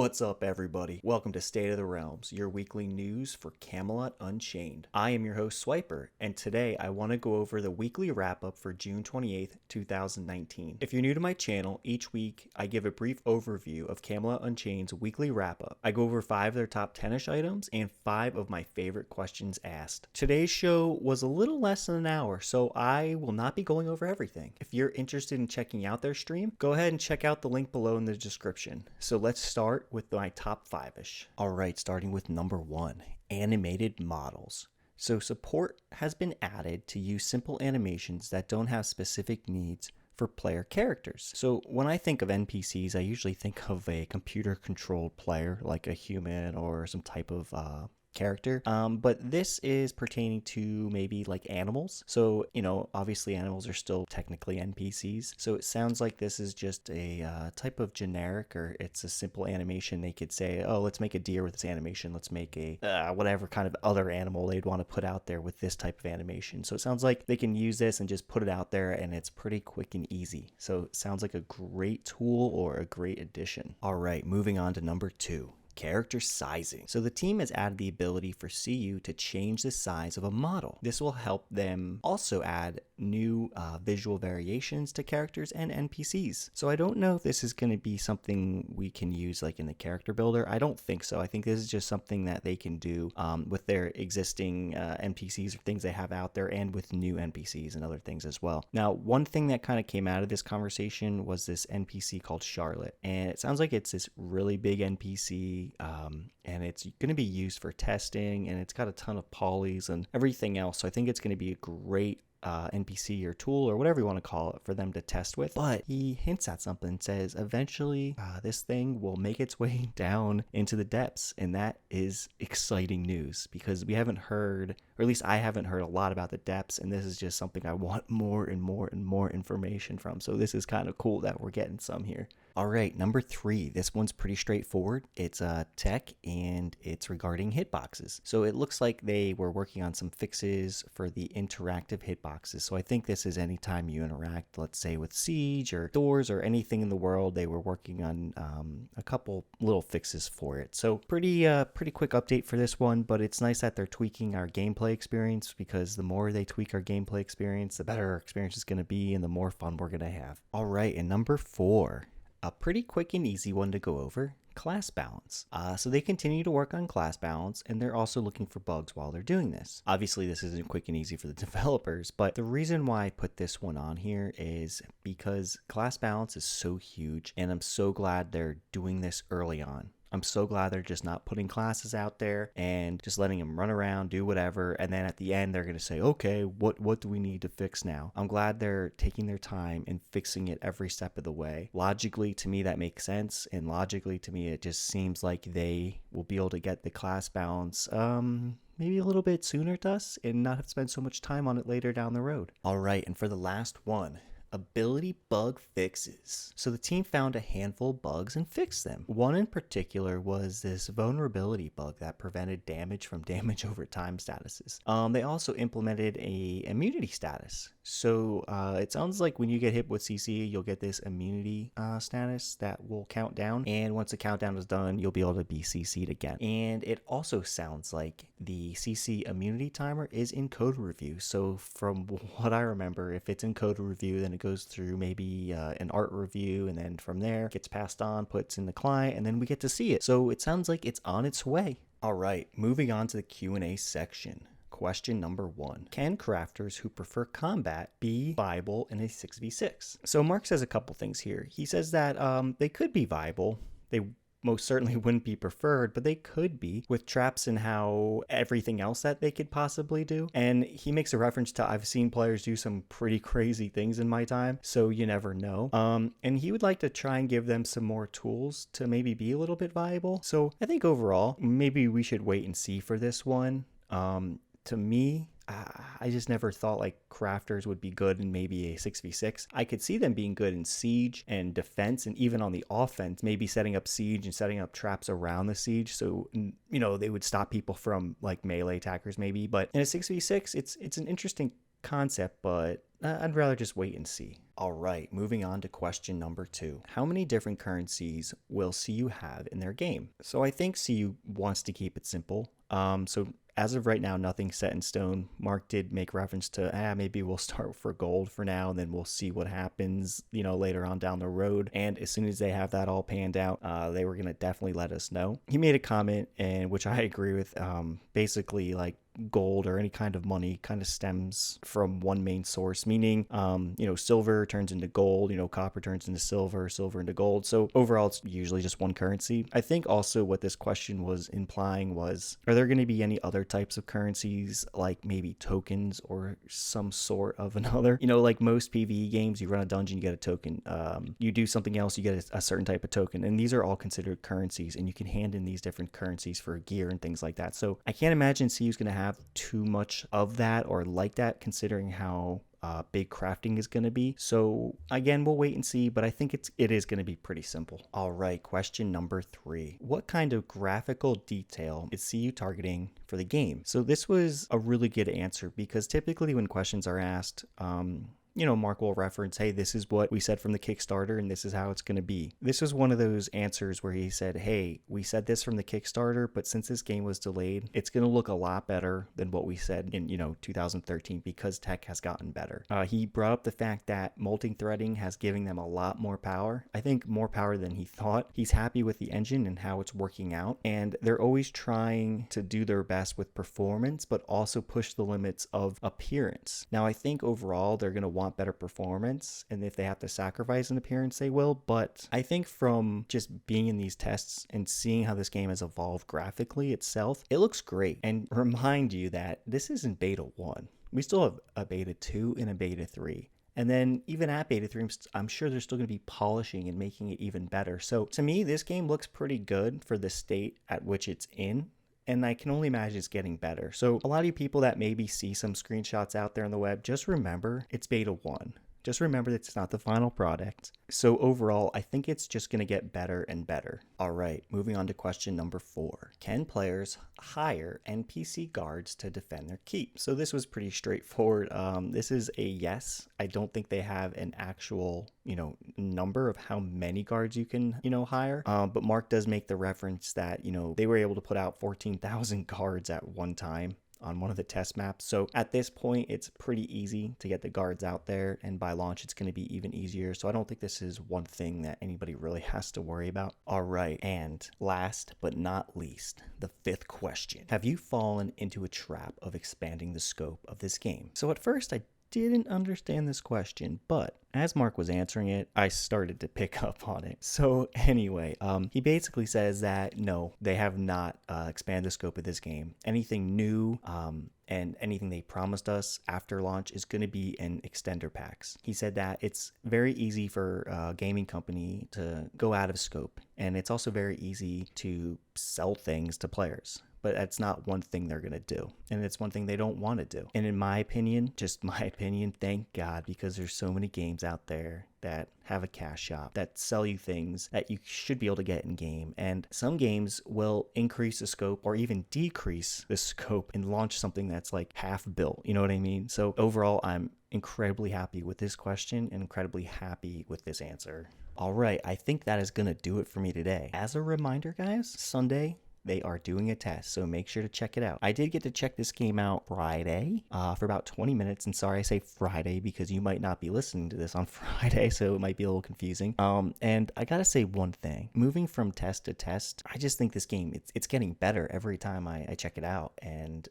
What's up, everybody? Welcome to State of the Realms, your weekly news for Camelot Unchained. I am your host, Swiper, and today I want to go over the weekly wrap-up for June 28th, 2019. If you're new to my channel, each week I give a brief overview of Camelot Unchained's weekly wrap-up. I go over 5 of their top 10-ish items and 5 of my favorite questions asked. Today's show was a little less than an hour, so I will not be going over everything. If you're interested in checking out their stream, go ahead and check out the link below in the description. So let's start with my top 5-ish. Alright, starting with number 1, animated models. So support has been added to use simple animations that don't have specific needs for player characters. So when I think of NPCs, I usually think of a computer controlled player like a human or some type of character, but this is pertaining to maybe like animals. So, obviously animals are still technically NPCs. So it sounds like this is just a type of generic, or it's a simple animation. They could say, oh, let's make a deer with this animation. Let's make a whatever kind of other animal they'd want to put out there with this type of animation. So it sounds like they can use this and just put it out there, and it's pretty quick and easy. So it sounds like a great tool or a great addition. All right, moving on to number 2. Character sizing. So the team has added the ability for CU to change the size of a model. This will help them also add new visual variations to characters and NPCs. So I don't know if this is going to be something we can use like in the character builder. I don't think so. I think this is just something that they can do with their existing NPCs or things they have out there, and with new NPCs and other things as well. Now, one thing that kind of came out of this conversation was this NPC called Charlotte, and it sounds like it's this really big NPC, and it's going to be used for testing, and it's got a ton of polys and everything else. So I think it's going to be a great NPC or tool or whatever you want to call it for them to test with. But he hints at something, says eventually this thing will make its way down into the depths, and that is exciting news because we haven't heard, or at least I haven't heard a lot about the depths, and this is just something I want more and more and more information from. So this is kind of cool that we're getting some here. All right, number 3. This one's pretty straightforward. It's tech, and it's regarding hitboxes. So it looks like they were working on some fixes for the interactive hitboxes. So I think this is anytime you interact, let's say with Siege or doors or anything in the world, they were working on a couple little fixes for it. So pretty quick update for this one, but it's nice that they're tweaking our gameplay experience, because the more they tweak our gameplay experience, the better our experience is going to be and the more fun we're going to have. All right, and number 4. A pretty quick and easy one to go over, class balance. So they continue to work on class balance, and they're also looking for bugs while they're doing this. Obviously, this isn't quick and easy for the developers, but the reason why I put this one on here is because class balance is so huge, and I'm so glad they're doing this early on. I'm so glad they're just not putting classes out there and just letting them run around, do whatever, and then at the end they're going to say, okay, what do we need to fix now? I'm glad they're taking their time and fixing it every step of the way. Logically, to me, that makes sense, and logically, to me, it just seems like they will be able to get the class balance maybe a little bit sooner to us and not have to spend so much time on it later down the road. All right, and for the last one, ability bug fixes. So the team found a handful of bugs and fixed them. One in particular was this vulnerability bug that prevented damage from damage over time statuses. They also implemented a immunity status. So it sounds like when you get hit with CC, you'll get this immunity status that will count down, and once the countdown is done, you'll be able to be CC'd again. And it also sounds like the CC immunity timer is in code review. So from what I remember, if it's in code review, then it goes through maybe an art review, and then from there gets passed on, puts in the client, and then we get to see it. So it sounds like it's on its way. All right, moving on to the Q&A section. Question number 1. Can crafters who prefer combat be viable in a 6v6? So Mark says a couple things here. He says that they could be viable. They most certainly wouldn't be preferred, but they could be, with traps and how everything else that they could possibly do. And he makes a reference to, I've seen players do some pretty crazy things in my time, so you never know. And he would like to try and give them some more tools to maybe be a little bit viable. So I think overall, maybe we should wait and see for this one. To me, I just never thought like crafters would be good in maybe a 6v6. I could see them being good in siege and defense, and even on the offense, maybe setting up siege and setting up traps around the siege, so they would stop people from like melee attackers maybe. But in a 6v6, it's an interesting concept, but I'd rather just wait and see. All right, moving on to question number 2. How many different currencies will CU have in their game? So I think CU wants to keep it simple. So as of right now, nothing's set in stone. Mark did make reference to, maybe we'll start for gold for now, and then we'll see what happens, later on down the road. And as soon as they have that all panned out, they were going to definitely let us know. He made a comment, and which I agree with, basically like gold or any kind of money kind of stems from one main source, meaning silver turns into gold, copper turns into silver, silver into gold. So overall it's usually just one currency. I think also what this question was implying was, are there going to be any other types of currencies, like maybe tokens or some sort of another, like most PvE games, you run a dungeon, you get a token, you do something else, you get a certain type of token, and these are all considered currencies, and you can hand in these different currencies for gear and things like that. So I can't imagine CU's going to have too much of that or like that, considering how big crafting is going to be. So again, we'll wait and see, but I think it is going to be pretty simple. All right, question number 3. What kind of graphical detail is CU targeting for the game? So this was a really good answer, because typically when questions are asked, Mark will reference, hey, this is what we said from the Kickstarter and this is how it's going to be. This was one of those answers where he said, hey, we said this from the Kickstarter, but since this game was delayed, it's going to look a lot better than what we said in, 2013, because tech has gotten better. He brought up the fact that multi-threading has given them a lot more power. I think more power than he thought. He's happy with the engine and how it's working out, and they're always trying to do their best with performance, but also push the limits of appearance. Now, I think overall they're going to want better performance, and if they have to sacrifice an appearance, they will. But I think from just being in these tests and seeing how this game has evolved graphically itself, it looks great. And remind you that this isn't beta 1. We still have a beta 2 and a beta 3. And then even at beta 3, I'm sure they're still going to be polishing and making it even better. So to me, this game looks pretty good for the state at which it's in. And I can only imagine it's getting better. So a lot of you people that maybe see some screenshots out there on the web, just remember it's beta 1. Just remember that it's not the final product. So overall, I think it's just going to get better and better. All right, moving on to question number 4. Can players hire NPC guards to defend their keep? So this was pretty straightforward. This is a yes. I don't think they have an actual, number of how many guards you can, hire. But Mark does make the reference that, they were able to put out 14,000 guards at one time on one of the test maps. So at this point, it's pretty easy to get the guards out there, and by launch, it's going to be even easier. So I don't think this is one thing that anybody really has to worry about. All right, and last but not least, the 5th question. Have you fallen into a trap of expanding the scope of this game? So at first, I didn't understand this question, but as Mark was answering it, I started to pick up on it. So anyway, he basically says that no, they have not expanded the scope of this game. Anything new and anything they promised us after launch is going to be in extender packs. He said that it's very easy for a gaming company to go out of scope, and it's also very easy to sell things to players. But that's not one thing they're going to do. And it's one thing they don't want to do. And in my opinion, just my opinion, thank God, because there's so many games out there that have a cash shop that sell you things that you should be able to get in game. And some games will increase the scope or even decrease the scope and launch something that's like half built. You know what I mean? So overall, I'm incredibly happy with this question and incredibly happy with this answer. All right, I think that is going to do it for me today. As a reminder, guys, Sunday, they are doing a test, so make sure to check it out. I did get to check this game out Friday for about 20 minutes, and sorry I say Friday because you might not be listening to this on Friday, so it might be a little confusing. And I gotta say one thing. Moving from test to test, I just think this game, it's getting better every time I check it out. And,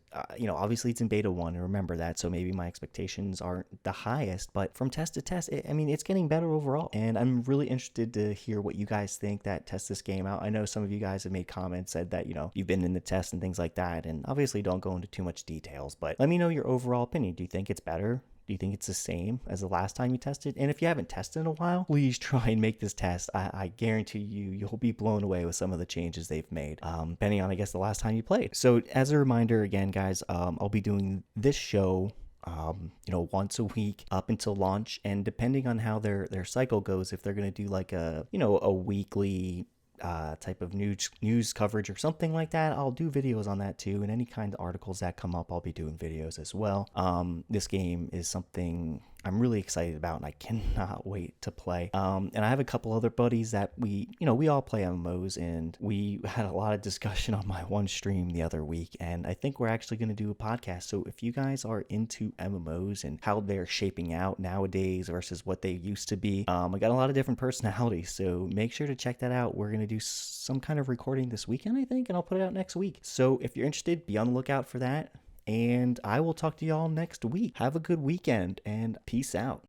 obviously it's in beta 1, and remember that, so maybe my expectations aren't the highest, but from test to test, it's getting better overall. And I'm really interested to hear what you guys think that test this game out. I know some of you guys have made comments, said that you've been in the test and things like that, and obviously don't go into too much details, but let me know your overall opinion. Do you think it's better? Do you think it's the same as the last time you tested? And if you haven't tested in a while, please try and make this test. I guarantee you'll be blown away with some of the changes they've made, depending on, I guess, the last time you played. So as a reminder again, guys, I'll be doing this show once a week up until launch, and depending on how their cycle goes, if they're going to do like a weekly type of news coverage or something like that, I'll do videos on that too. And any kind of articles that come up, I'll be doing videos as well. This game is something I'm really excited about, and I cannot wait to play. And I have a couple other buddies that we all play MMOs, and we had a lot of discussion on my one stream the other week, and I think we're actually going to do a podcast. So if you guys are into MMOs and how they're shaping out nowadays versus what they used to be, I got a lot of different personalities, so make sure to check that out. We're going to do some kind of recording this weekend, I think, and I'll put it out next week. So if you're interested, be on the lookout for that. And I will talk to y'all next week. Have a good weekend and peace out.